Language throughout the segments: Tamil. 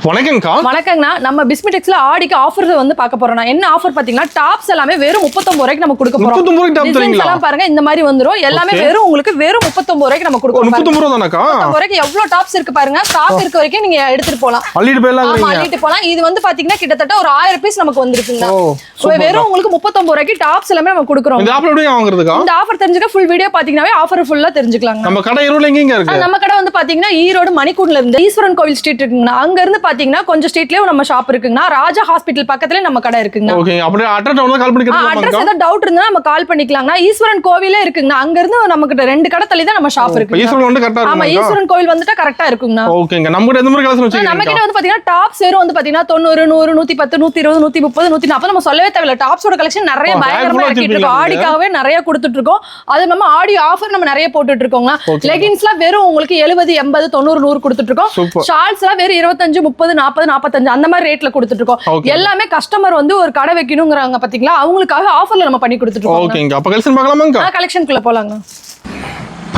வணக்கங்கக்கா. வணக்கங்கண்ணா. நம்ம பிஸ்மிடெக்ஸ்ல ஆடிக்கு ஆஃபர் வந்து பார்க்க போறோம். என்ன ஆஃபர் பாத்தீங்கன்னா டாப்ஸ் எல்லாமே வெறும் 39 ரூபாய்க்கு நம்ம கொடுக்க போறோம். 39 ரூபாய்க்கு டாப் தரீங்களா? எல்லாம் பாருங்க இந்த மாதிரி வந்துரும். எல்லாமே வெறும் உங்களுக்கு வெறும் 39 ரூபாய்க்கு நம்ம கொடுக்க போறோம். 39 ரூபாய் தானக்கா? 39 ரூபாய்க்கு எவ்வளவு டாப்ஸ் இருக்கு பாருங்க. ஸ்டாக் இருக்க வரைக்கும் நீங்க எடுத்துட்டு போலாம். அள்ளிட்டு போலாம். ஆமா அள்ளிட்டு போலாம். இது வந்து பாத்தீங்கன்னா கிட்டத்தட்ட ஒரு 1000 பீஸ் நமக்கு வந்திருக்குங்க. வெறும் உங்களுக்கு 39 ரூபாய்க்கு டாப்ஸ் எல்லாமே நம்ம கொடுக்குறோம். இந்த ஆஃபர் எப்படி வாங்குறதுக்கா? இந்த ஆஃபர் தெரிஞ்சுக்க ஃபுல் வீடியோ பாத்தீங்கன்னாவே ஆஃபர் ஃபுல்லா தெரிஞ்சுக்கலாங்க. நம்ம கடை ஈரோட்ல எங்க இருக்கு? நம்ம கடை வந்து பாத்தீங்கன்னா ஈரோடு மணிக்கூண்ட்ல இருந்து ஈஸ்வரன் கோவில் ஸ்ட்ரீட் இருக்குங்க. அங்க இருந்து பாத்தீங்கன்னா கொஞ்சம் ஸ்ட்ரீட்லயே நம்ம ஷாப் இருக்குங்க. ராஜா ஹாஸ்பிடல் பக்கத்துல நம்ம கடை இருக்குங்க. ஓகே. அப்படியே அட்ரஸ் டவுன்ல கால் பண்ணி கேட்கலாம். அட்ரஸ் ஏதாவது டவுட் இருந்தா நம்ம கால் பண்ணிக்கலாம்னா ஈஸ்வரன் கோவிலே இருக்குங்க. அங்க இருந்து நமக்கு ரெண்டு கடை தள்ளி தான் நம்ம ஷாப் இருக்கு. ஈஸ்வரன் வந்து கரெக்ட்டா இருக்கு. ஆமா ஈஸ்வரன் கோவில் வந்துட்டா கரெக்ட்டா இருக்குங்க. ஓகேங்க. நம்ம கிட்ட எந்த மாதிரி கலெக்ஷன் வச்சிருக்கீங்க? நம்ம கிட்ட வந்து பாத்தீங்கன்னா டாப்ஸ் வெறும் வந்து பாத்தீங்கன்னா 90 100 110 120 130 140 நம்ம சொல்லவே தேவையில்ல. டாப்ஸோட கலெக்ஷன் நிறைய பயங்கரமா இறக்கிட்டு இருக்கோம். ஆடிக்காகவே நிறைய கொடுத்துட்டு இருக்கோம். அது நம்ம ஆடி ஆஃபர் நம்ம நிறைய போட்டுட்டு இருக்கோங்க. லெகின்ஸ்லாம் வெறும் உங்களுக்கு 70 80 90 100 கொடுத்துட்டு இருக்கோம். ஷார்ட்ஸ்லாம் வெறும் 25 30 40 45 அந்த மாதிரி ரேட்ல கொடுத்துட்டு இருக்கோம். எல்லாமே கஸ்டமர் வந்து ஒரு கடை வைக்கணும்ங்கறாங்க பாத்தீங்களா, அவங்களுக்காக ஆஃபர்ல நம்ம பண்ணி கொடுத்துட்டு இருக்கோம். ஓகேங்க. அப்ப கலெக்ஷன் பார்க்கலாமாங்க? கலெக்ஷன்க்குள்ள போலாங்க.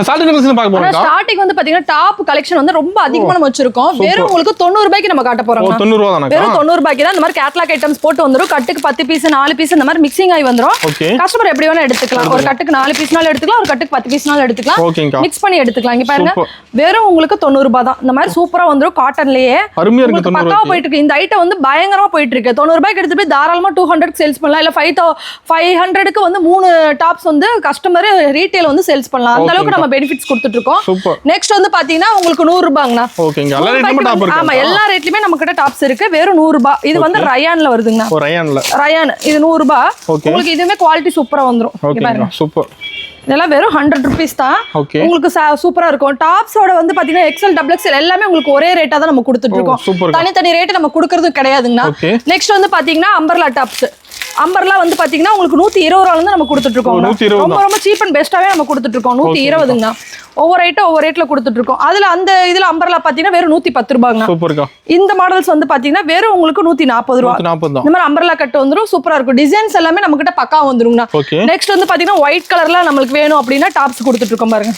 ஸ்டார்டிங் கலெக்ஷன் பார்க்க போறோம். ஸ்டார்டிங் வந்து பாத்தீங்கன்னா டாப் கலெக்ஷன் வந்து ரொம்ப அதிகமா நம்ம வச்சிருக்கோம். வெறும் உங்களுக்கு 90 ரூபாய்க்கு நம்ம காட்ட போறோம். 90 ரூபாய் தானக்கா? வெறும் 90 ரூபாய்க்கு தான் இந்த மாதிரி கேட்டலாக் ஐட்டம்ஸ் போட்டு வந்துரும். கட்டுக்கு 10 பீஸ் 4 பீஸ் இந்த மாதிரி மிக்சிங் ஆகி வந்துரும். கஸ்டமர் எப்படி வேணா எடுத்துக்கலாம். ஒரு கட்டுக்கு 4 பீஸ்னால எடுத்துக்கலாம், ஒரு கட்டுக்கு 10 பீஸ்னால எடுத்துக்கலாம். மிக்ஸ் பண்ணி எடுத்துக்கலாம். இங்க பாருங்க வெறும் உங்களுக்கு 90 ரூபாய் தான். இந்த மாதிரி சூப்பரா வந்துரும். காட்டன்லயே அருமையா இருக்கு. 90 பக்காவா போயிட்டு இருக்கு. இந்த ஐட்டம் வந்து பயங்கரமா போயிட்டு இருக்கு. 90 ரூபாய்க்கு எடுத்து போய் தாராளமா 200 சேல்ஸ் பண்ணலாம். இல்ல 500க்கு வந்து 3 டாப்ஸ் வந்து கஸ்டமர் ரீட்டைல் வந்து சேல்ஸ் பண்ணலாம். அந்த அளவுக்கு நம்ம பெனிஃபிட்ஸ் கொடுத்துட்டு இருக்கோம். நெக்ஸ்ட் வந்து பாத்தீங்கன்னா உங்களுக்கு 100 ரூபாய்ங்கண்ணா. ஓகேங்க. எல்லா ரேட்லயும் டாப் இருக்கு. ஆமா எல்லா ரேட்லயுமே நம்ம கிட்ட டாப்ஸ் இருக்கு. வெறும் 100 ரூபாய். இது வந்து ரயான்ல வருதுங்கண்ணா. ரயான் இது 100 ரூபாய். உங்களுக்கு இதுமே குவாலிட்டி சூப்பரா வந்துரும். ஓகேங்க. சூப்பர். இதெல்லாம் வெறும் 100 rupees தான். உங்களுக்கு சூப்பரா இருக்கும். டாப்ஸோட வந்து பாத்தீங்கன்னா எக்ஸ்எல் டபுள் எக்ஸ்எல் எல்லாமே உங்களுக்கு ஒரே ரேட்டா தான் நம்ம கொடுத்துட்டு இருக்கோம். தனித்தனி ரேட் நம்ம கொடுக்கறது கிடையாதுங்கண்ணா. நெக்ஸ்ட் வந்து பாத்தீங்கன்னா அம்பர்லா டாப்ஸ். அம்பர்லா வந்து பாத்தீங்கன்னா உங்களுக்கு 120 ரூபாயில இருந்து நம்ம கொடுத்துட்டு இருக்கோம். ரொம்ப ரொம்ப சீப் அண்ட் பெஸ்டாவே நம்ம கொடுத்துட்டு இருக்கோம். 120ங்கண்ணா. ஒவ்வொரு ஐட்டம் ஒவ்வொரு ரேட்ல கொடுத்துட்டு இருக்கோம். அதுல அந்த இதுல அம்பர்லா பாத்தீங்கன்னா வெறும் 110 ரூபாய்ங்க. சூப்பர்க்கா. இந்த மாடல்ஸ் வந்து பாத்தீங்கன்னா வெறும் உங்களுக்கு 140 ரூபாய். இந்த மாதிரி அம்பர்லா கட் வந்துரும். சூப்பரா இருக்கும். டிசைன்ஸ் எல்லாமே நம்ம கிட்ட பக்கா வந்துருங்கண்ணா. நெக்ஸ்ட் வந்து பாத்தீங்கன்னா ஒயிட் கலர்ல நம்மளுக்கு வேணும் அப்படின்னா டாப்ஸ் கொடுத்துட்டு இருக்கோம் பாருங்க.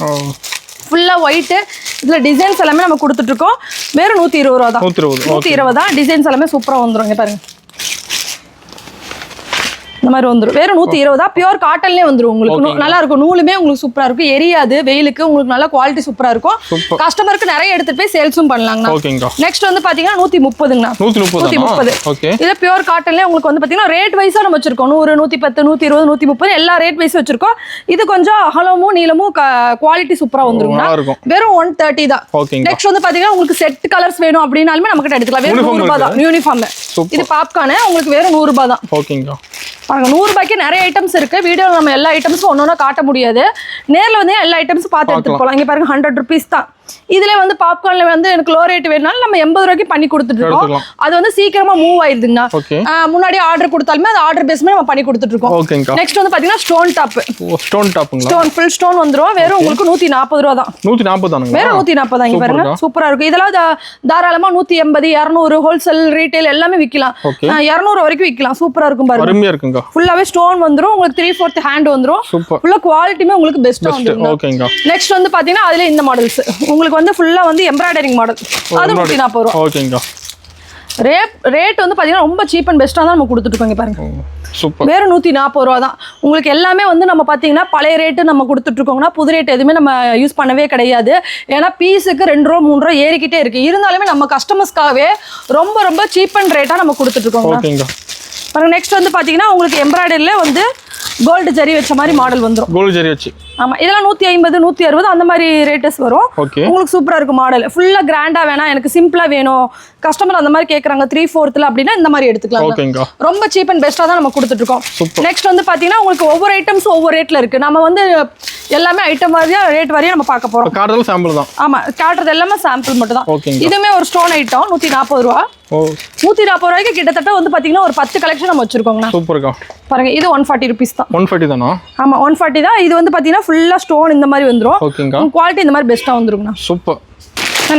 ஃபுல்லா ஒயிட். இதுல டிசைன்ஸ் எல்லாமே நம்ம கொடுத்துட்டு இருக்கோம். வெறும் 120 ரூபாய் தான். 120 தான். டிசைன்ஸ் எல்லாமே சூப்பரா வந்துரும். இங்க பாருங்க இந்த மாதிரி வந்துரும். வெறும் 120 தான். பியூர் காட்டன்லயே வந்துரும். உங்களுக்கு நல்லா இருக்கும். நூலுமே உங்களுக்கு சூப்பரா இருக்கும். எரியாது. வெயிலுக்கு உங்களுக்கு நல்ல குவாலிட்டி சூப்பரா இருக்கும். கஸ்டமருக்கு நிறைய எடுத்துட்டு போய் சேல்ஸும் பண்ணலாங்க. நெக்ஸ்ட் வந்து பாத்தீங்கன்னா 130ங்கண்ணா. 130. இது பியூர் காட்டன்லயே உங்களுக்கு வந்து பாத்தீங்கன்னா ரேட் வைஸா நம்ம வச்சிருக்கோம். 100 110 120 130 எல்லா ரேட் வைஸ் வச்சிருக்கோம். இது கொஞ்சம் அகலமும் நீளமும் குவாலிட்டி சூப்பரா வந்துருங்க. வெறும் 130 தான். நெக்ஸ்ட் வந்து பாத்தீங்கன்னா உங்களுக்கு செட் கலர்ஸ் வேணும் அப்படினாலுமே நம்ம கிட்ட எடுத்துக்கலாம். வெறும் 100 ரூபாய் தான். யூனிஃபார்ம். இது பாப்கார்ன் உங்களுக்கு வெறும் 100 ரூபாய் தான். ஓகேங்க. பாருங்க 100 ரூபாய்க்கு நிறைய ஐட்டம்ஸ் இருக்கு. வீடியோல நம்ம எல்லா ஐட்டம்ஸும் ஒன்னொன்னா காட்ட முடியாது. நேர்ல வந்து எல்லா ஐட்டம்ஸும் பார்த்து எடுத்துட்டு போலாம். இங்க பாருங்க 100 rupees தான். இதுல வந்து பாப்கார்ன்ல வந்து எனக்கு லோ ரேட் வேணும்னாலும் நம்ம 80 ரூபாய்க்கு பண்ணி கொடுத்துட்டு இருக்கோம். அது வந்து சீக்கிரமா மூவ் ஆயிருதுங்கண்ணா. முன்னாடி ஆர்டர் கொடுத்தாலுமே அது ஆர்டர் பேஸ்மே நம்ம பண்ணி கொடுத்துட்டு இருக்கோம். நெக்ஸ்ட் வந்து பாத்தீங்கன்னா stone top. Stone full stone வந்துரும். வெறும் உங்களுக்கு 140 ரூபாய் தான். 140 தானுங்க. வெறும் 140 தான். இங்க பாருங்க சூப்பரா இருக்கும். இதெல்லாம் தாராளமா 180 200 ஹோல்சேல் ரீட்டைல் எல்லாமே விக்கலாம். 200 வரைக்கும் விக்கலாம். சூப்பரா இருக்கும் பாருங்க. அருமையா இருக்குங்க. ஃபுல்லாவே ஸ்டோன் வந்துரும். உங்களுக்கு 3/4 ஹேண்ட் வந்துரும். ஃபுல்லா குவாலிட்டியுமே உங்களுக்கு பெஸ்டா வந்துரும். நெக்ஸ்ட் வந்து பாத்தீங்கன்னா அதுல இந்த மாடல்ஸ் உங்களுக்கு வந்து ஃபுல்லா வந்து எம்ப்ராய்டரிங் மாடல். அது 140 ரூபாய். ஓகேங்க. ரேட் வந்து பாத்தீங்கன்னா ரொம்ப சீப் அண்ட் பெஸ்டா தான் நம்ம கொடுத்துட்டு இருக்கோம். பாருங்க சூப்பர். வெறும் 140 ரூபாய் தான். உங்களுக்கு எல்லாமே வந்து நம்ம பாத்தீங்கன்னா பழைய ரேட்டு நம்ம கொடுத்துட்டு இருக்கோம்னா புது ரேட் எதுவுமே நம்ம யூஸ் பண்ணவே கிடையாது. ஏன்னா பீஸுக்கு 2 ரூபா 3 ரூபா ஏறிக்கிட்டே இருக்கு. இருந்தாலுமே நம்ம கஸ்டமர்ஸ்க்காகவே ரொம்ப ரொம்ப சீப் அண்ட் ரேட்டா நம்ம கொடுத்துட்டு இருக்கோம். பாருங்க நெக்ஸ்ட் வந்து பாத்தீங்கன்னா உங்களுக்கு எம்ப்ராய்டரியில வந்து கோல்டு ஜரி வச்ச மாதிரி மாடல் வந்துரும். கோல்டு ஜரி வச்சு. ஆமா இதெல்லாம் 150 160 அந்த மாதிரி ரேட்டஸ் வரும். உங்களுக்கு சூப்பரா இருக்கும் மாடல். ஃபுல்லா கிராண்டா வேணா எனக்கு சிம்பிளா வேணும் கஸ்டமர் அந்த மாதிரி கேக்குறாங்க 3/4 அப்படின்னா இந்த மாதிரி எடுத்துக்கலாம். ரொம்ப சீப் அண்ட் பெஸ்டா தான் நம்ம கொடுத்துட்டு இருக்கோம். நெக்ஸ்ட் வந்து பாத்தீங்கன்னா உங்களுக்கு ஒவ்வொரு ஐட்டம்ஸும் ஒவ்வொரு ரேட்ல இருக்கு. நம்ம வந்து எல்லாமே ஐட்டம் வாரியா ரேட் வாரியா நம்ம பார்க்க போறோம். காட்டுறது சாம்பிள் தான். ஆமா காட்டுறது எல்லாமே சாம்பிள் மட்டும் தான். இதுமே ஒரு ஸ்டோன் ஐட்டம் 140 ரூபாய். 140 ரூபாய்க்கு கிட்டத்தட்ட வந்து பாத்தீங்கன்னா ஒரு 10 கலெக்ஷன் நம்ம வச்சிருக்கோங்க. சூப்பர்க்கா. பாருங்க இது 140 rupees தான். 140 தானா? ஆமா 140 தான். இது வந்து பாத்தீங்கன்னா ஃபுல்லா ஸ்டோன் இந்த மாதிரி வந்துரும். குவாலிட்டி இந்த மாதிரி பெஸ்டா வந்துருங்கண்ணா. சூப்பர்.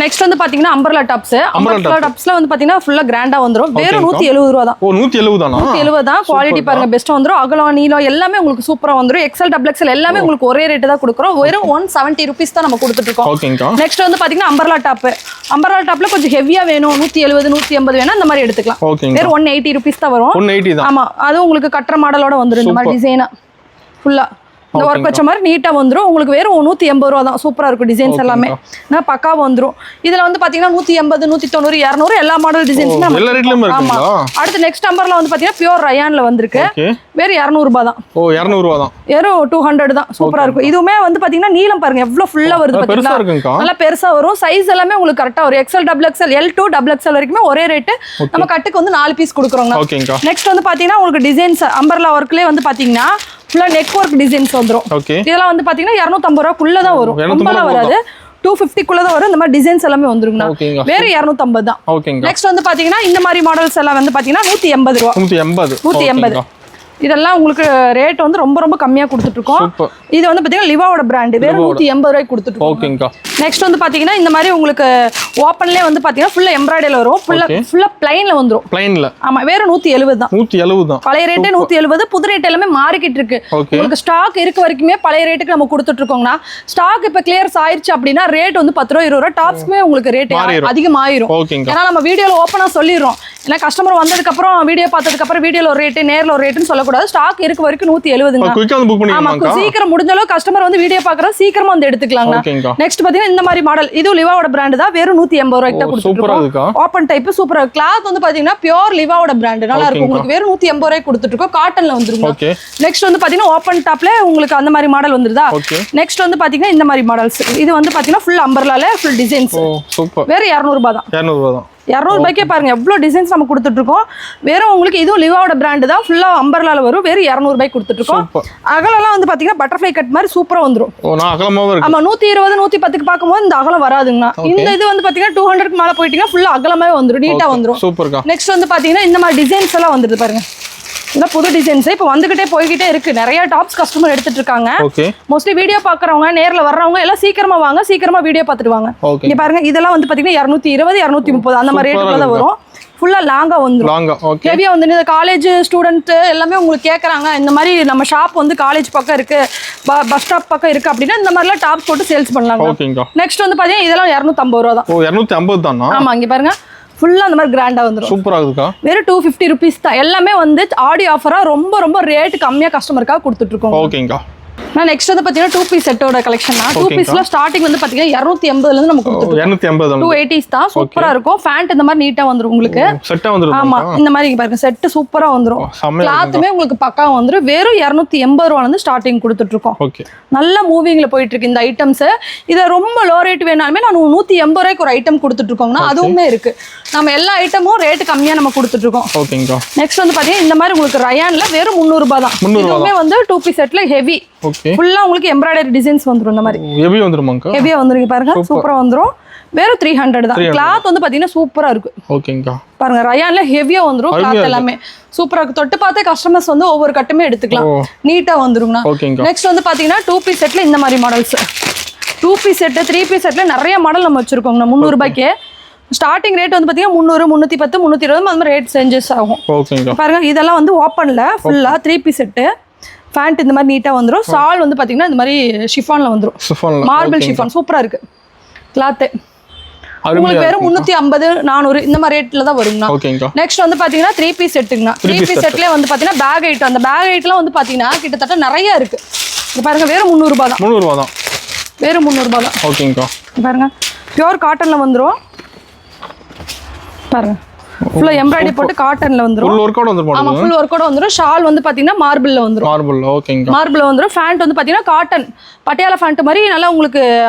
நெக்ஸ்ட் வந்து பாத்தீங்கன்னா அம்பர்லா டாப்ஸ். அம்பர்லா டாப்ஸ்ல வந்து பாத்தீங்கன்னா ஃபுல்லா கிராண்டா வந்துரும். வெறும் 170 ரூபாய் தான். ஓ 170 தானா? 170 தான். குவாலிட்டி பாருங்க பெஸ்டா வந்துரும். அகலம் நீளம் எல்லாமே உங்களுக்கு சூப்பரா வந்துரும். எக்ஸ்எல் டபுள் எக்ஸ்எல் எல்லாமே உங்களுக்கு ஒரே ரேட் தான் கொடுக்குறோம். வெறும் 170 rupees தான் நம்ம கொடுத்துட்டு இருக்கோம். ஓகேங்கா. நெக்ஸ்ட் வந்து பாத்தீங்கன்னா அம்பர்லா டாப். அம்பர்லா டாப்ல கொஞ்சம் ஹெவியா வேணும் 170 180 வேணா அந்த மாதிரி எடுத்துக்கலாம். வெறும் 180 rupees தான் வரும். 180 தான். ஆமா அது உங்களுக்கு கட்டற மாடலோட வந்துரும். இந்த மாதிரி டிசைனா ஃபுல்லா இந்த ஒர்க் வச்ச மாதிரி நீட்டா வந்துரும். உங்களுக்கு வெறும் 180 ரூபாய் தான். சூப்பரா இருக்கும் டிசைன்ஸ் எல்லாமே. நான் பக்காவா வந்துரும். இதுல வந்து பாத்தீங்கன்னா 180 190 200 எல்லா மாடல் டிசைன்ஸ்மே எல்லா ரேட்லயும் இருக்குங்களா? அடுத்து நெக்ஸ்ட் நம்பர்ல வந்து பாத்தீங்கன்னா பியூர் ரயான்ல வந்திருக்கு. வெறும் 200 ரூபாய் தான். ஓ 200 ரூபாய் தான். வெறும் 200 தான். சூப்பரா இருக்கும். இதுவுமே வந்து பாத்தீங்கன்னா நீளம் பாருங்க எவ்வளவு ஃபுல்லா வருது பாத்தீங்களா? நல்லா பெருசா வரும். சைஸ் எல்லாமே உங்களுக்கு கரெக்ட்டா வரும். XL double XL L2 double XL வரைக்குமே ஒரே ரேட். நம்ம கட்டுக்கு வந்து 4 பீஸ் கொடுக்குறோங்க. ஓகேங்கா. நெக்ஸ்ட் வந்து பாத்தீங்கன்னா உங்களுக்கு டிசைன்ஸ் அம்பர்லா ஒர்க்லயே வந்து பாத்தீங்கன்னா ஃபுல்லா நெக் ஒர்க் டிசைன்ஸ் வந்துரும். இதெல்லாம் வந்து பாத்தீங்கன்னா 250 ரூபாய்க்குள்ள தான் வரும். ரொம்பலாம் வராது. 250 குள்ள தான் வரும். இந்த மாதிரி டிசைன்ஸ் எல்லாமே வந்துருங்க. வேற 250 தான். நெக்ஸ்ட் வந்து பாத்தீங்கன்னா இந்த மாதிரி மாடல்ஸ் எல்லாம் வந்து பாத்தீங்கன்னா 180 ரூபாய். 180 இதெல்லாம் உங்களுக்கு ரேட் வந்து ரொம்ப ரொம்ப கம்மியா கொடுத்துட்டு இருக்கோம். இது வந்து பாத்தீங்கன்னா லிவாவோட பிராண்ட். வேற 180 ரூபாய்க்கு கொடுத்துட்டு இருக்கோம். நெக்ஸ்ட் வந்து பாத்தீங்கன்னா இந்த மாதிரி உங்களுக்கு ஓபன்லயே வந்து பாத்தீங்கன்னா ஃபுல்லா எம்ப்ராய்டரில வரும். ஃபுல்லா பிளைன்ல வந்துரும். பிளைன்ல ஆமா வேற 170 தான். 170 தான். பழைய ரேட்டே 170. புது ரேட் எல்லாமே மாறிக்கிட்டு இருக்கு. உங்களுக்கு ஸ்டாக் இருக்க வரைக்குமே பழைய ரேட்டுக்கு நம்ம கொடுத்துட்டு இருக்கோம்னா ஸ்டாக் இப்ப கிளியர்ஸ் ஆயிருச்சு அப்படின்னா ரேட் வந்து 10 ரூபாய் 20 ரூபாய் டாப்ஸ்மே உங்களுக்கு ரேட் அதிகமாயிரும். ஏன்னா நம்ம வீடியோல ஓப்பனா சொல்லிடுறோம். ஏன்னா கஸ்டமர் வந்ததுக்கு அப்புறம் வீடியோ பார்த்ததுக்கு அப்புறம் வீடியோல ஒரு ரேட் நேர்ல ஒரு ரேட்னு சொல்லக்கூடாது. ஸ்டாக் இருக்க வரைக்கும் 170. ஆமா சீக்கிரம் முடிஞ்ச அளவு கஸ்டமர் வந்து வீடியோ பாக்குறது சீக்கிரமா வந்து எடுத்துக்கலாங்க. நெக்ஸ்ட் பாத்தீங்கன்னா இந்த மாதிரி மாடல் இது லிவாவோட பிராண்ட் தான். வெறும் 180 ரூபாய்க்கு தான் கொடுத்துருக்கோம். ஓபன் டைப் சூப்பரா. கிளாத் வந்து பாத்தீங்கன்னா பியூர் லிவாவோட பிராண்ட் நல்லா இருக்கும். உங்களுக்கு வெறும் 180 ரூபாய்க்கு கொடுத்துட்டு இருக்கோம். காட்டன்ல வந்துருங்க. நெக்ஸ்ட் வந்து பாத்தீங்கன்னா ஓபன் டாப்ல உங்களுக்கு அந்த மாதிரி மாடல் வந்துருதா. நெக்ஸ்ட் வந்து பாத்தீங்கன்னா இந்த மாதிரி மாடல்ஸ். இது வந்து பாத்தீங்கன்னா ஃபுல் அம்பர்லால ஃபுல் டிசைன்ஸ். வெறும் 200 ரூபாய் தான். 200 ரூபாய் தான். 200 ரூபாய்க்கே பாருங்க எவ்வளவு டிசைன்ஸ் நம்ம கொடுத்துட்டு இருக்கோம். வெறும் உங்களுக்கு இதுவும் லிவாவோட பிராண்ட் தான். ஃபுல்லா அம்பர்லால வரும். வெறும் 200 ரூபாய்க்கு கொடுத்துட்டு இருக்கோம். அகலம்லாம் வந்து பாத்தீங்கன்னா பட்டர்ஃப்ளை கட் மாதிரி சூப்பரா வந்துரும். ஆமா 120 110க்கு பாக்கும்போது இந்த அகலம் வராதுங்கண்ணா. இந்த இது வந்து பாத்தீங்கன்னா 200க்கு மேல போயிட்டீங்கன்னா ஃபுல்லா அகலமாவே வந்துரும். நீட்டா வந்துரும். நெக்ஸ்ட் வந்து பாத்தீங்கன்னா இந்த மாதிரி டிசைன்ஸ் எல்லாம் வந்துருது பாருங்க. இந்த புது டிசைன்ஸ் இப்போ வந்துகிட்டே போய்கிட்டே இருக்கு. நிறைய டாப்ஸ் கஸ்டமர் எடுத்துட்டு இருக்காங்க. மோஸ்ட்லி வீடியோ பாக்குறவங்க நேர்ல வர்றவங்க எல்லாம் சீக்கிரமா வாங்க, சீக்கிரமா வீடியோ பார்த்துட்டு வாங்க. இங்க பாருங்க இதெல்லாம் வந்து பாத்தீங்கன்னா 220 230 அந்த மாதிரி ரேட்டுல தான் வரும். ஃபுல்லா லாங்கா வந்துரும். ஹெவியா வந்து இந்த காலேஜ் ஸ்டூடெண்ட் எல்லாமே உங்களுக்கு கேக்குறாங்க. இந்த மாதிரி நம்ம ஷாப் வந்து காலேஜ் பக்கம் இருக்கு, பஸ் ஸ்டாப் பக்கம் இருக்கு அப்படின்னா இந்த மாதிரிலாம் டாப்ஸ் போட்டு சேல்ஸ் பண்ணலாங்க. நெக்ஸ்ட் வந்து பாத்தீங்கன்னா இதெல்லாம் 250 ரூபா தான். 250 தானா? ஆமா இங்க பாருங்க ஃபுல்லா அந்த மாதிரி கிராண்டா வந்துரும். சூப்பரா இருக்குக்கா. வெறும் 250 rupees தான். எல்லாமே வந்து ஆடி ஆஃபரா ரொம்ப ரொம்ப ரேட் கம்மியா கஸ்டமருக்காக கொடுத்துட்டு இருக்கோம். ஓகேங்கா. நான் நெக்ஸ்ட் வந்து பாத்தீங்கன்னா 2 பீஸ் செட்டோட கலெக்ஷன் தான். 2 பீஸ்ல ஸ்டார்டிங் வந்து பாத்தீங்கன்னா 280 ல இருந்து நம்ம கொடுத்துருக்கோம். 280 280s தான். சூப்பரா இருக்கும். ஃபேண்ட் இந்த மாதிரி நீட்டா வந்துரும் உங்களுக்கு. செட்டா வந்துரும். ஆமா இந்த மாதிரி பாருங்க செட் சூப்பரா வந்துரும். கிளாத்துமே உங்களுக்கு பக்காவா வந்துரும். வெறும் 280 ரூபாயில இருந்து ஸ்டார்டிங் கொடுத்துட்டு இருக்கோம். ஓகே. நல்ல மூவிங்ல போயிட்டு இருக்கு இந்த ஐட்டம்ஸ். இத ரொம்ப லோ ரேட் வேணாலுமே நான் 180 ரூபாய்க்கு ஒரு ஐட்டம் கொடுத்துட்டு இருக்கோம்னா அதுவுமே இருக்கு. நம்ம எல்லா ஐட்டமும் ரேட் கம்மியா நம்ம கொடுத்துட்டு இருக்கோம். ஓகேங்கா. நெக்ஸ்ட் வந்து பாத்தீங்கன்னா இந்த மாதிரி உங்களுக்கு ரயான்ல வெறும் 300 ரூபாய் தான். இதுவுமே வந்து 2 பீஸ் செட்ல ஹெவி. ஃபுல்லா உங்களுக்கு எம்ப்ராய்டரி டிசைன்ஸ் வந்துரும். இந்த மாதிரி ஹெவி வந்துருமாங்க. ஹெவியா வந்துருங்க பாருங்க. சூப்பரா வந்துரும். வெறும் 300 தான். கிளாத் வந்து பாத்தீங்கன்னா சூப்பரா இருக்கு. ஓகேங்கா. பாருங்க ரயான்ல ஹெவியா வந்துரும். கிளாத் எல்லாமே சூப்பரா இருக்கு. தொட்டு பார்த்தே கஸ்டமர்ஸ் வந்து ஒவ்வொரு கட்டுமே எடுத்துக்கலாம். நீட்டா வந்துருங்கண்ணா. நெக்ஸ்ட் வந்து பாத்தீங்கன்னா 2 பீஸ் செட்ல இந்த மாதிரி மாடல்ஸ். 2 பீஸ் செட் 3 பீஸ் செட்ல நிறைய மாடல் நம்ம வச்சிருக்கோம். 300 ரூபாய்க்கு ஸ்டார்டிங் ரேட் வந்து பாத்தீங்கன்னா 300 310 320 அந்த மாதிரி ரேட் சேஞ்சஸ் ஆகும். பாருங்க இதெல்லாம் வந்து ஓப்பன்ல ஃபுல்லா 3 பீஸ் செட். ஃபேண்ட் இந்த மாதிரி நீட்டா வந்துரும். சால் வந்து பாத்தீங்கன்னா இந்த மாதிரி ஷிஃபான்ல வந்துரும். மார்பிள் ஷிஃபான் சூப்பரா இருக்கு. கிளாத் உங்களுக்கு வெறும் 350 400 இந்த மாதிரி ரேட்ல தான் வருங்கண்ணா. நெக்ஸ்ட் வந்து பாத்தீங்கன்னா 3 பீஸ் செட்டுங்கண்ணா. 3 பீஸ் செட்லயே வந்து பாத்தீங்கன்னா பேக் ஐட்டம். அந்த பேக் ஐட்டம்லாம் வந்து பாத்தீங்கன்னா கிட்டத்தட்ட நிறைய இருக்கு. இது பாருங்க வெறும் 300 ரூபாய் தான். 300 ரூபாய் தான். வெறும் 300 ரூபாய் தான். ஓகேங்கா. பாருங்க பியூர் காட்டன்ல வந்துரும். பாருங்க ஃபுல்லா எம்ப்ராய்டரி போட்டு காட்டன்ல வந்துரும். ஃபுல் வர்க்கோட வந்துரும். ஆமா ஃபுல் வர்க்கோட வந்துரும். ஷால் வந்து பாத்தீங்கன்னா மார்பிள்ல வந்துரும். மார்பிள் ஓகேங்க. மார்பிள்ல வந்துரும். ஃபேண்ட் வந்து பாத்தீங்கன்னா காட்டன் பட்டியாலா ஃபேண்ட் மாதிரி நல்லா உங்களுக்கு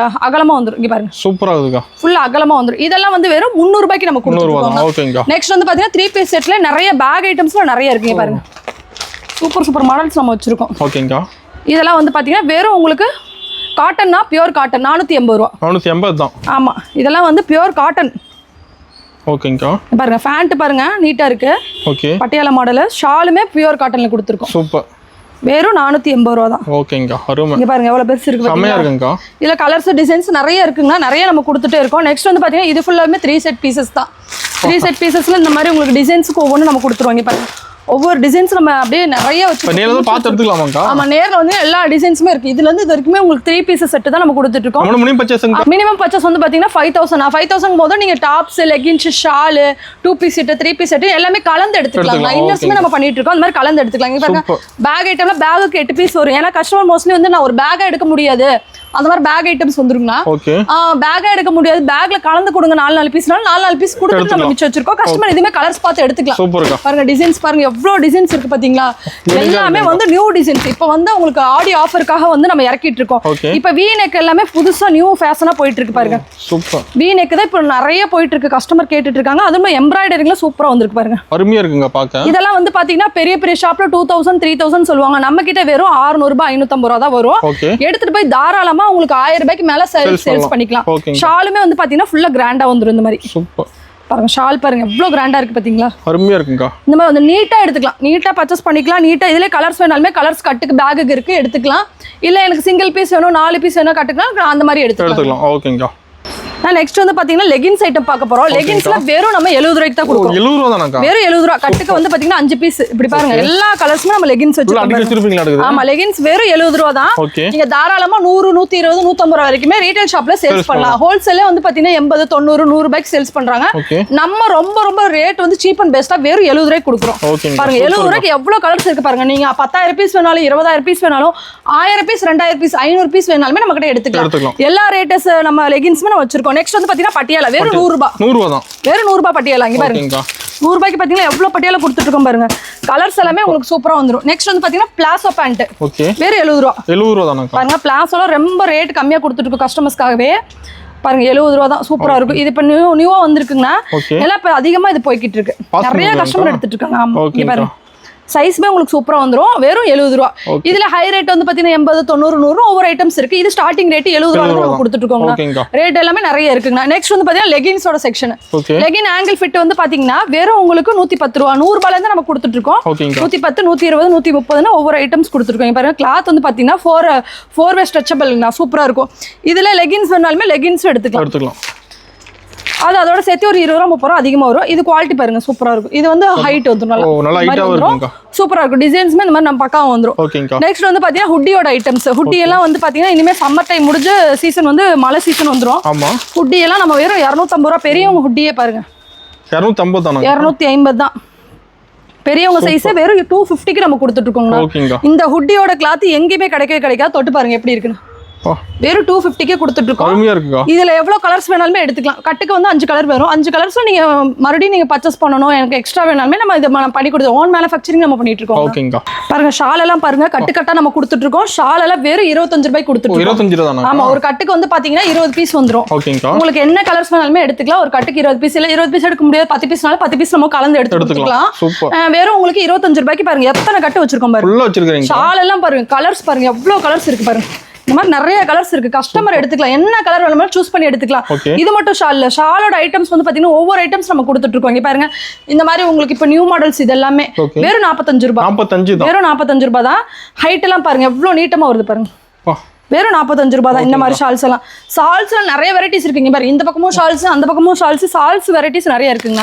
அகலமா வந்துரும். இங்க பாருங்க சூப்பரா இருக்குங்க. ஃபுல்லா அகலமா வந்துரும். இதெல்லாம் வந்து வெறும் 300 ரூபாய்க்கு நம்ம கொடுத்துருக்கோம். ஓகேங்க. நெக்ஸ்ட் வந்து பாத்தீங்கன்னா 3 பீஸ் செட்ல நிறைய பேக் ஐட்டம்ஸ்ல நிறைய இருக்கு. இங்க பாருங்க சூப்பர் மாடல்ஸ் நம்ம வச்சிருக்கோம். ஓகேங்க. இதெல்லாம் வந்து பாத்தீங்கன்னா வெறும் உங்களுக்கு காட்டன்னா பியூர் காட்டன் 480 ரூபாய். 480 தான். ஆமா இதெல்லாம் வந்து பியூர் காட்டன். ஓகேங்கா. பாருங்க ஃபேண்ட் பாருங்க நீட்டா இருக்கு. ஓகே. பட்டியாலா மாடல். ஷாலுமே பியூர் காட்டன்ல கொடுத்துருக்கோம். சூப்பர். வெறும் 480 ரூபா தான். ஓகேங்கா அருமை. இங்க பாருங்க எவ்வளவு பெருசு இருக்கு செமையா பாத்தீங்களா? இருக்குங்கா. இதுல கலர்ஸ் டிசைன்ஸ் நிறைய இருக்குங்க. நிறைய நம்ம கொடுத்துட்டே இருக்கோம். நெக்ஸ்ட் வந்து பாத்தீங்கன்னா இது ஃபுல்லாமே 3 செட் பீசஸ் தான். 3 செட் பீசஸ்ல இந்த மாதிரி உங்களுக்கு டிசைன்ஸ்க்கு ஒவ்வொன்று நம்ம கொடுத்துருவோம். இங்க பாருங்க ஒவ்வொரு டிசைன்ஸ் நம்ம அப்படியே நிறைய வச்சு நேர்ல பார்த்து எடுத்துக்கலாமாங்கா? ஆமா நேர்ல வந்து எல்லா டிசைன்ஸுமே இருக்கு. இதுல இருந்து இது வரைக்குமே உங்களுக்கு 3 பீசஸ் செட் தான் நம்ம கொடுத்துட்டு இருக்கோம். மினிமம் பர்ச்சேஸ்ங்க மினிமம் பர்ச்சேஸ் வந்து பாத்தீங்கன்னா 5000 போது நீங்க tops, leggings, shawl, 2 piece set, 3 piece set எல்லாமே கலந்து எடுத்துக்கலாம். இன்னர்ஸ்மே நம்ம பண்ணிட்டு இருக்கோம். அந்த மாதிரி கலந்து எடுத்துக்கலாம். இங்க பாருங்க பேக் ஐட்டம்ல பேக்குக்கு 8 பீஸ் வரும். ஏன்னா கஸ்டமர் மோஸ்ட்லி வந்து நான் ஒரு பேக் எடுக்க முடியாது அந்த மாதிரி பேக் ஐட்டம்ஸ் வந்துருங்கண்ணா. பேக் எடுக்க முடியாது, பேக்ல கலந்து கொடுங்க 4 பீஸ்னாலும் 4 பீஸ் கொடுத்து நம்ம மிச்சம் வச்சிருக்கோம். கஸ்டமர் இதுமே கலர்ஸ் பார்த்து எடுத்துக்கலாம். பாருங்க டிசைன்ஸ் பாருங்க எவ்வளவு டிசைன்ஸ் இருக்கு பாத்தீங்களா? எல்லாமே வந்து நியூ டிசைன்ஸ். இப்போ வந்து உங்களுக்கு ஆடி ஆஃபருக்காக வந்து நம்ம இறக்கிட்டு இருக்கோம். இப்போ வி நெக் எல்லாமே புதுசா நியூ ஃபேஷனா போயிட்டு இருக்கு பாருங்க. சூப்பர். வி நெக் தான் இப்போ நிறைய போயிட்டு இருக்கு. கஸ்டமர் கேட்டுட்டு இருக்காங்க. அதுவும் எம்ப்ராய்டரிங்ல சூப்பரா வந்திருக்கு பாருங்க. அருமையா இருக்குங்க பாக்க. இதெல்லாம் வந்து பாத்தீங்கன்னா பெரிய பெரிய ஷாப்ல 2000 3000 சொல்லுவாங்க. நம்ம கிட்ட வெறும் 600 ரூபாய் 550 ரூபாய் தான் வரும். எடுத்துட்டு போய் தாராளமா உங்களுக்கு 1000 ரூபாய்க்கு மேல சேல்ஸ் பண்ணிக்கலாம். ஷாலுமே வந்து பாத்தீங்கன்னா ஃபுல்லா கிராண்டா வந்துரும் இந்த மாதிரி. சூப்பர். பாருங்க ஷால் பாருங்க எவ்வளவு கிராண்டா இருக்கு பாத்தீங்களா? அருமையா இருக்குங்க. இந்த மாதிரி வந்து நீட்டா எடுத்துக்கலாம். நீட்டா பர்ச்சேஸ் பண்ணிக்கலாம். நீட்டா இதுல கலர்ஸ் வேணாலுமே கலர்ஸ் கட்டுக்கு பேக்குக்கு இருக்கு எடுத்துக்கலாம். இல்ல எனக்கு சிங்கிள் பீஸ் வேணும் 4 பீஸ் வேணும் கட்டுக்கலாம் அந்த மாதிரி எடுத்துக்கலாம். ஓகேங்க. நான் நெக்ஸ்ட் வந்து பாத்தீங்கன்னா லெகின்ஸ் ஐட்டம் பார்க்க போறோம். லெகின்ஸ்ல வெறும் நம்ம 70 ரூபாய்க்கு தான் கொடுக்கிறோம். 70 ரூபாய் தானக்கா? வெறும் 70 ரூபாய். கட்டுக்கு வந்து பாத்தீங்கன்னா 5 பீஸ் இப்படி பாருங்க எல்லா கலர்ஸ்மே நம்ம லெகின்ஸ் வச்சிருக்கோம். ஆமா லெகின்ஸ் வெறும் 70 ரூபாய் தான். நீங்க தாராளமா 100 120 150 ரூபாய் வரைக்குமே ரீட்டைல் ஷாப்ல சேல்ஸ் பண்ணலாம். ஹோல்சேல்ல வந்து பாத்தீங்கன்னா 80 90 100 ரூபாய்க்கு சேல்ஸ் பண்றாங்க. நம்ம ரொம்ப ரேட் வந்து சீப் அண்ட் பெஸ்டா வெறும் 70 ரூபாய்க்கு கொடுக்கிறோம். பாருங்க 70 ரூபாய்க்கு எவ்வளவு கலர்ஸ் இருக்கு பாருங்க. நீங்க 10000 பீஸ் வேணாலும் 20000 பீஸ் வேணாலும் 1000 பீஸ் 2000 பீஸ் 500 பீஸ் வேணாலுமே நம்ம கிட்ட எடுத்துக்கலாம். எல்லா ரேட்டஸ் நம்ம லெகின்ஸ்மே நம்ம வச்சிருக்கோம். நெக்ஸ்ட் வந்து பாத்தீங்கன்னா பட்டியாலா வெறும் 100 ரூபாய். 100 ரூபாய் தான். வெறும் 100 ரூபாய் பட்டியாலா. இங்க பாருங்க 100 ரூபாய்க்கு பாத்தீங்கன்னா எவ்வளவு பட்டியாலா கொடுத்துட்டு இருக்கோம் பாருங்க. கலர்ஸ் எல்லாமே உங்களுக்கு சூப்பரா வந்துரும். நெக்ஸ்ட் வந்து பாத்தீங்கன்னா பிளாசோ பேண்ட். வெறும் 70 ரூபாய். 70 ரூபாய் தானே பாருங்க. பிளாசோல ரொம்ப ரேட் கம்மியா கொடுத்துட்டு இருக்கோம் கஸ்டமர்ஸ்க்காகவே. பாருங்க 70 ரூபாய் தான். சூப்பரா இருக்கும். இது இப்ப நியூவா வந்திருக்குங்க. எல்லாம் இப்ப அதிகமா இது போய்கிட்டு இருக்கு. நிறைய கஸ்டமர் எடுத்துட்டு இருக்காங்க. ஆமா இங்க பாருங்க சைஸ்மே உங்களுக்கு சூப்பரா வந்துரும். வெறும் 70 ரூபாய். இதுல ஹை ரேட் வந்து பாத்தீங்கன்னா 80 90 100 ஒவ்வொரு ஐட்டம்ஸ் இருக்கு. இது ஸ்டார்டிங் ரேட் 70 ரூபாய் நம்ம கொடுத்துட்டு இருக்கோங்க. ரேட் எல்லாமே நிறைய இருக்குங்க. நெக்ஸ்ட் வந்து பாத்தீங்கன்னா லெகின்ஸோட செக்ஷன். லெகின் ஆங்கிள் ஃபிட் வந்து பாத்தீங்கன்னா வெறும் உங்களுக்கு 110 ரூபாய் 100 ரூபாயில இருந்து நம்ம கொடுத்துட்டு இருக்கோம். 110 120 130 ஒவ்வொரு ஐட்டம்ஸ் கொடுத்துருக்கோம். பாருங்க கிளாத் வந்து பாத்தீங்கன்னா 4 வே ஸ்ட்ரெச்சபிள்ங்க சூப்பரா இருக்கும். இதுல லெகின்ஸ் வேணாலுமே லெகின்ஸ் எடுத்துக்கலாம். அதோட சேர்த்து ஒரு 20 ரூபாய் 30 ரூபாய் அதிகமா வரும். இது குவாலிட்டி பாருங்க சூப்பரா இருக்கும். இது வந்து ஹைட் வந்து நல்லா ஹைட்டா வரும். சூப்பரா இருக்கும். டிசைன்ஸ்மே இந்த மாதிரி நம்ம பக்காவா வந்துரும். நெக்ஸ்ட் வந்து பாத்தீங்கன்னா ஹுட்டியோட ஐட்டம்ஸ். ஹுட்டி எல்லாம் வந்து பாத்தீங்கன்னா இனிமே சம்மர் டைம் முடிஞ்சு சீசன் வந்து மழை சீசன் வந்துரும். ஆமா ஹுட்டி எல்லாம் நம்ம வெறும் 250 ரூபாய். பெரியவங்க ஹுட்டியே பாருங்க 250 தானா? 250 தான். பெரியவங்க சைஸ் வெறும் 250க்கு நம்ம கொடுத்துட்டு இருக்கோம். இந்த ஹுட்டியோட கிளாத் எங்கேயுமே கிடைக்காது. தொட்டு பாருங்க எப்படி இருக்குன்னு. வெறும் 250க்கே கொடுத்துட்டு இருக்கோம். இதுல எவ்வளவு கலர்ஸ் வேணாலுமே எடுத்துக்கலாம். கட்டுக்கு வந்து 5 கலர் வரும். 5 கலர்ஸ் நீங்க மறுபடியும் நீங்க பர்ச்சேஸ் பண்ணணும் எனக்கு எக்ஸ்ட்ரா வேணாலுமே நம்ம இதை பண்ணி கொடுத்தோம். ஓன் மேனுஃபேக்சரிங் நம்ம பண்ணிட்டு இருக்கோம். பாருங்க ஷால் எல்லாம் பாருங்க கட்டா நம்ம கொடுத்துட்டு இருக்கோம். ஷால் எல்லாம் வெறும் 25 ரூபாய்க்கு கொடுத்துட்டு இருக்கோம். 25 ரூபாய். ஆமா ஒரு கட்டுக்கு வந்து பாத்தீங்கன்னா 20 பீஸ் வந்துரும். உங்களுக்கு என்ன கலர்ஸ் வேணாலுமே எடுத்துக்கலாம். ஒரு கட்டுக்கு 20 பீஸ் இல்ல 20 பீஸ் எடுக்க முடியாது 10 பீஸ்னால 10 பீஸ் நம்ம கலந்து எடுத்துக்கலாம். வெறும் உங்களுக்கு 25 ரூபாய்க்கு பாருங்க எத்தனை கட்டு வச்சிருக்கோம் பாருங்க. ஷால் எல்லாம் பாருங்க கலர்ஸ் பாருங்க எவ்வளவு கலர்ஸ் இருக்கு பாருங்க. இந்த மாதிரி நிறைய கலர்ஸ் இருக்கு. கஸ்டமர் எடுத்துக்கலாம். என்ன கலர் வேணுமோ சூஸ் பண்ணி எடுத்துக்கலாம். இது மட்டும் ஷால் இல்ல. ஷாலோட ஐட்டம்ஸ் வந்து பாத்தீங்கன்னா ஒவ்வொரு ஐட்டம்ஸ் நம்ம கொடுத்துட்டு இருக்கோம். இங்க பாருங்க இந்த மாதிரி உங்களுக்கு இப்ப நியூ மாடல்ஸ் இது எல்லாமே வெறும் 45 ரூபாய். வெறும் 45 ரூபாய் தான். ஹைட் எல்லாம் பாருங்க எவ்வளவு நீட்டமா வருது பாருங்க. வெறும் 45 ரூபாய் தான். இந்த மாதிரி ஷால்ஸ் எல்லாம் நிறைய வெரைட்டிஸ் இருக்குங்க பாருங்க. இந்த பக்கமும் ஷால்ஸ் அந்த பக்கமும் ஷால்ஸ் வெரைட்டிஸ் நிறைய இருக்குங்க.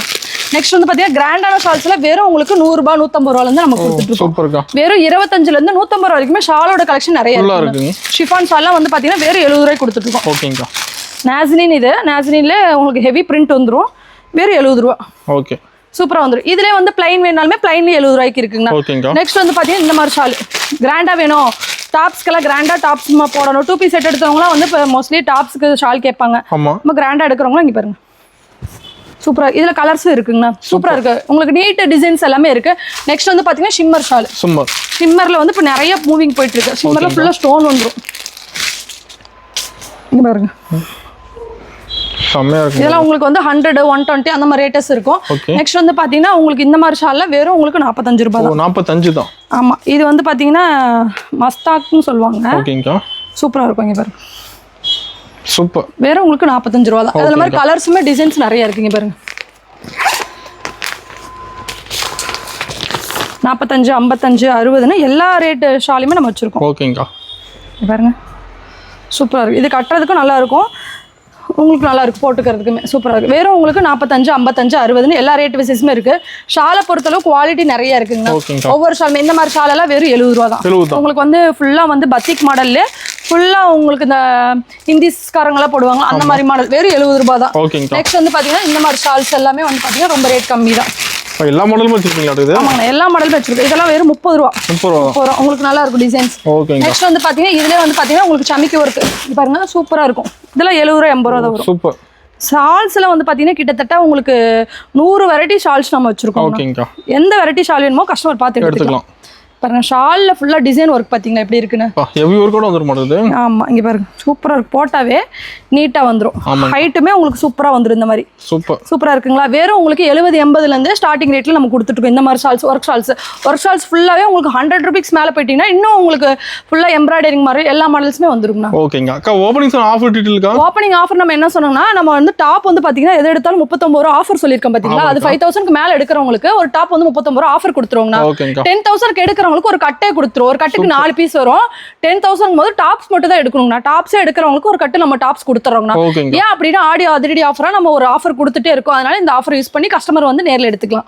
நெக்ஸ்ட் வந்து பாத்தீங்கன்னா கிராண்டான ஷால்ஸ்ல வெறும் உங்களுக்கு 100 ரூபாய் 150 ரூபாயில இருந்து நம்ம கொடுத்துட்டு இருக்கோம். வெறும் 25ல இருந்து 150 ரூபாய் வரைக்குமே ஷாலோட கலெக்ஷன் நிறைய இருக்கு. ஷிஃபான் ஷால்லாம் வந்து பாத்தீங்கன்னா வெறும் 70 ரூபாய் கொடுத்துட்டு இருக்கோம். ஓகேங்க. நாஸ்னின் இது நாஸ்னின்ல உங்களுக்கு ஹெவி பிரிண்ட் வந்துரும். வெறும் 70 ரூபாய். ஓகே சூப்பரா வந்துரும். இதுல வந்து பிளைன் வேணாலுமே பிளைன்ல 70 ரூபாய்க்கு இருக்குங்க. நெக்ஸ்ட் வந்து பாத்தீங்கன்னா இந்த மாதிரி ஷால் கிராண்டா வேணும் டாப்ஸ்க்கெல்லாம் கிராண்டா டாப்ஸ் போடணும் 2 பீஸ் செட் எடுத்தவங்களாம் வந்து இப்போ மோஸ்ட்லி டாப்ஸ்க்கு ஷால் கேட்பாங்க. நம்ம கிராண்டா எடுக்கிறவங்களாம் இங்க பாருங்க சூப்பரா. இதுல கலர்ஸும் இருக்குங்கண்ணா சூப்பரா இருக்கு. உங்களுக்கு நீட் டிசைன்ஸ் எல்லாமே இருக்கு. நெக்ஸ்ட் வந்து பாத்தீங்கன்னா ஷிம்மர் ஷால். ஷிம்மர்ல வந்து இப்போ நிறைய மூவிங் போயிட்டு இருக்கு. ஷிம்மர்ல ஃபுல்லா ஸ்டோன் வந்துரும். இங்க பாருங்க இதெல்லாம் உங்களுக்கு வந்து 100 120 அந்த மாதிரி ரேட்டஸ் இருக்கும். நெக்ஸ்ட் வந்து பாத்தீங்கன்னா உங்களுக்கு இந்த மாதிரி ஷால்ல வெறும் உங்களுக்கு 45 ரூபாய் தான். 45 தான். ஆமா இது வந்து பாத்தீங்கன்னா மஸ்தாக்னு சொல்லுவாங்க. ஓகேங்கா சூப்பரா இருக்கும். இங்க பாருங்க சூப்பர். வெறும் உங்களுக்கு 45 ரூபாய் தான். அதுல மாதிரி கலர்ஸுமே டிசைன்ஸ் நிறைய இருக்குங்க பாருங்க. 45, 55, 60ன்னு எல்லா ரேட்டு ஷாலையுமே நம்ம வச்சுருக்கோம். ஓகேங்கக்கா. பாருங்க சூப்பராக இருக்குது. இது கட்டுறதுக்கும் நல்லா இருக்கும், உங்களுக்கு நல்லா இருக்கும் போட்டுக்கிறதுக்குமே சூப்பராக இருக்குது. வெறும் உங்களுக்கு 45, 55, 60ன்னு எல்லா ரேட் விசேஷமே இருக்குது. ஷாலை பொறுத்தளவு குவாலிட்டி நிறைய இருக்குங்கண்ணா. ஒவ்வொரு ஷாலுமே இந்த மாதிரி ஷாலெல்லாம் வெறும் 70 ரூபா தான். உங்களுக்கு வந்து ஃபுல்லாக வந்து பத்திக் மாடல்ல ஃபுல்லாக உங்களுக்கு இந்த ஹிந்திஸ்காரங்களாம் போடுவாங்க அந்த மாதிரி மாடல் வெறும் 70 ரூபா தான். நெக்ஸ்ட் வந்து பார்த்தீங்கன்னா இந்த மாதிரி ஷால்ஸ் எல்லாமே வந்து பார்த்தீங்கன்னா ரொம்ப ரேட் கம்மி தான். எல்லா மாடலும் வச்சிருக்கீங்களா? ஆமாங்க, எல்லா மாடலும் வச்சிருக்கோம். இதெல்லாம் வெறும் 30 ரூபா. 30 ரூபா உங்களுக்கு நல்லா இருக்கும் டிசைன்ஸ். நெக்ஸ்ட் வந்து பார்த்தீங்கன்னா இதுலேயே வந்து பார்த்தீங்கன்னா உங்களுக்கு சமிக்கி ஒர்க் இது பாருங்க சூப்பராக இருக்கும். இதெல்லாம் 70 ரூபா 80 ரூபா தான் வரும். சூப்பர். ஷால்ஸ்ல வந்து பார்த்தீங்கன்னா கிட்டத்தட்ட உங்களுக்கு 100 வெரைட்டி ஷால்ஸ் நம்ம வச்சிருக்கோம். எந்த வெரைட்டி ஷால் வேணுமோ கஸ்டமர் பார்த்து எடுத்துக்கலாம். பாருங்க ஷால்ல ஃபுல்லா டிசைன் ஒர்க் பாத்தீங்களா எப்படி இருக்குன்னு. ஹெவி ஒர்க்கோட வந்துரும் மாட்டது. ஆமா இங்க பாருங்க சூப்பரா இருக்கு, போட்டாவே நீட்டா வந்துரும். ஹைட்டுமே உங்களுக்கு சூப்பரா வந்துரும். இந்த மாதிரி சூப்பரா இருக்குங்களா? வெறும் உங்களுக்கு 70, 80ல இருந்து ஸ்டார்டிங் ரேட்ல நம்ம கொடுத்துட்டு இருக்கோம். இந்த மாதிரி ஷால்ஸ் ஒர்க் ஷால்ஸ் ஃபுல்லாவே உங்களுக்கு 100 ரூபீஸ் மேல போயிட்டீங்கன்னா இன்னும் உங்களுக்கு ஃபுல்லா எம்ப்ராய்டரிங் மாதிரி எல்லா மாடல்ஸுமே வந்துரும்னா. ஓகேங்க அக்கா. ஓபனிங் ஆஃபர் டீடைல்க்கா? ஓபனிங் ஆஃபர் நம்ம என்ன சொன்னோம்னா நம்ம வந்து டாப் வந்து பாத்தீங்கன்னா எது எடுத்தாலும் 39 ரூபா ஆஃபர் சொல்லிருக்கோம் பாத்தீங்களா. அது 5000க்கு மேல எடுக்கிறவங்களுக்கு ஒரு டாப் வந்து 39 ரூபா ஆஃபர் கொடுத்துருவோம்னா. 10,000க்கு எடுக்கிறவங்களுக்கு ஒரு கட்டே கொடுத்துரும். ஒரு கட்டுக்கு 4 பீஸ் வரும். 10,000 போது டாப்ஸ் மட்டும் தான் எடுக்கணும்னா. டாப்ஸே எடுக்கிறவங்களுக்கு ஒரு கட்டு நம்ம டாப்ஸ் கொடுத்துறோம்னா. ஏன் அப்படின்னா ஆடியோ அதிரடி ஆஃபரா நம்ம ஒரு ஆஃபர் கொடுத்துட்டே இருக்கோம். அதனால இந்த ஆஃபர் யூஸ் பண்ணி கஸ்டமர் வந்து நேர்ல எடுத்துக்கலாம்.